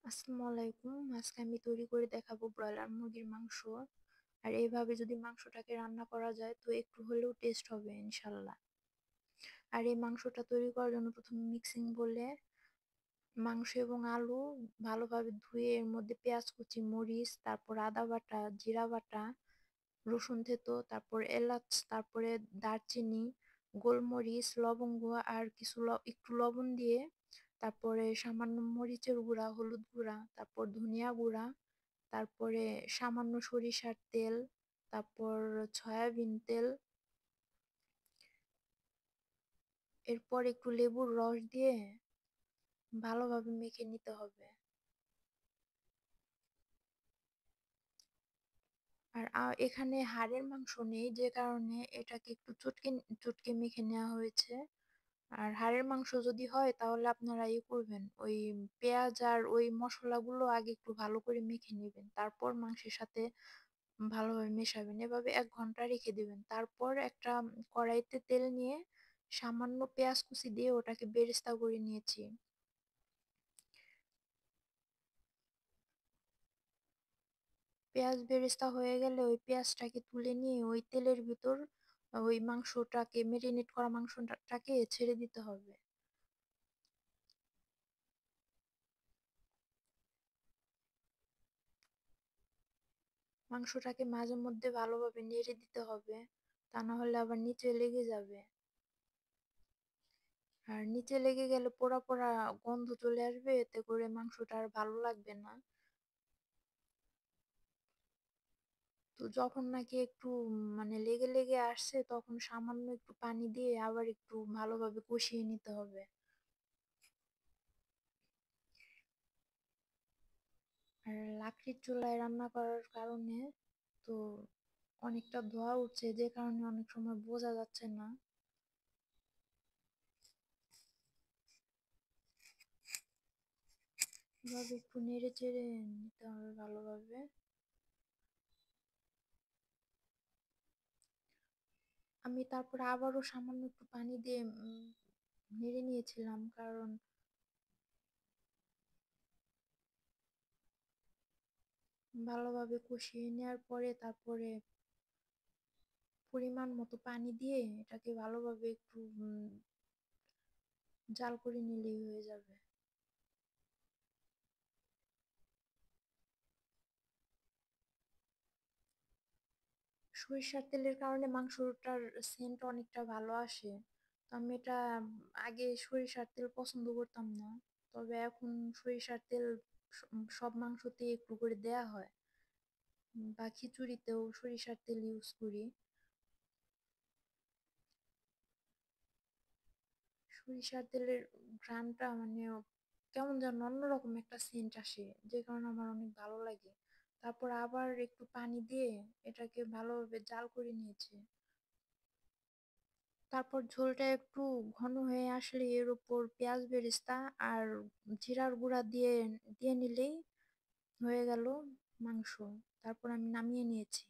আসসালামু আলাইকুম। আজকে আমি তৈরি করে দেখাবো ব্রয়লার মুরগির মাংস। আর এইভাবে যদি মাংসটাকে রান্না করা যায় তো একটু হলেও টেস্ট হবে ইনশাল্লাহ। আর এই মাংসটা তৈরি করার জন্য প্রথমে মিক্সিং বলে মাংস এবং আলু ভালোভাবে ধুয়ে এর মধ্যে পেঁয়াজ কুচি, মরিচ, তারপর আদা বাটা, জিরা বাটা, রসুন থেতো, তারপর এলাচ, তারপরে দারচিনি, গোলমরিচ, লবঙ্গ আর কিছু একটু লবণ দিয়ে তারপরে সামান্য মরিচের গুঁড়া, হলুদ গুঁড়া, তারপর ধনিয়া গুঁড়া, তারপরে সামান্য সরিষার তেল, তারপর সয়াবিন তেল, এরপর একটু লেবুর রস দিয়ে ভালোভাবে মেখে নিতে হবে। আর এখানে হাড়ের মাংস নেই, যে কারণে এটাকে একটু চটকে চটকে মেখে নেওয়া হয়েছে। আর হাড়ের মাংস যদি হয় তাহলে আপনারা করবেন, ওই পেঁয়াজ আর ওই মশলাগুলো আগে একটু ভালো করে মেখে নেবেন, তারপর মাংসের সাথে ভালোভাবে মেশাবেন, এভাবে 1 ঘন্টা রেখে দিবেন। তারপর একটা কড়াইতে তেল নিয়ে সামান্য পেঁয়াজ কুচি দিয়ে ওটাকে বেরেস্তা করে নিয়েছি। পেঁয়াজ বেরেস্তা হয়ে গেলে ওই পেঁয়াজটাকে তুলে নিয়ে ওই তেলের ভিতর ওই মাংসটাকে, মেরিনেট করা মাংসটাকে ছেড়ে দিতে হবে। মাংসটাকে মাঝে মধ্যে ভালোভাবে নেড়ে দিতে হবে, তা না হলে আবার নিচে লেগে যাবে। আর নিচে লেগে গেলে পোড়া পোড়া গন্ধ চলে আসবে, এতে করে মাংসটা আর ভালো লাগবে না। তো যখন নাকি একটু মানে লেগে লেগে আসছে তখন সামান্য একটু পানি দিয়ে আবার একটু ভালোভাবে কষিয়ে নিতে হবে। আর লাকড়ির চুলায় রান্না করার কারণে তো অনেকটা ধোঁয়া উঠছে, যে কারণে অনেক সময় বোঝা যাচ্ছে না। এভাবে একটু নেড়ে চেড়ে নিতে হবে ভালোভাবে। আমি তারপর আবারও সামান্য একটু পানি দিয়ে নেড়ে নিয়েছিলাম, কারণ ভালোভাবে কষিয়ে নেওয়ার পরে তারপরে পরিমাণ মতো পানি দিয়ে এটাকে ভালোভাবে একটু জাল করে নিলেই হয়ে যাবে। সরিষার তেলের কারণে মাংসটার সেন্ট অনেকটা ভালো আসে। তো আমি এটা আগে সরিষার তেল পছন্দ করতাম না, তবে এখন সরিষার তেল সব মাংসতে একটু করে দেয়া হয়, বা খিচুড়িতেও সরিষার তেল ইউজ করি। সরিষার তেলের ঘ্রাণটা মানে কেমন যেন অন্যরকম একটা সেন্ট আসে, যে কারণে আমার অনেক ভালো লাগে। তারপর আবার একটু পানি দিয়ে এটাকে ভালোভাবে জাল করে নিয়েছি। তারপর ঝোলটা একটু ঘন হয়ে আসলে এর উপর পেঁয়াজ বেরেস্তা আর জিরার গুঁড়া দিয়ে দিয়ে নিলেই হয়ে গেল মাংস। তারপর আমি নামিয়ে নিয়েছি।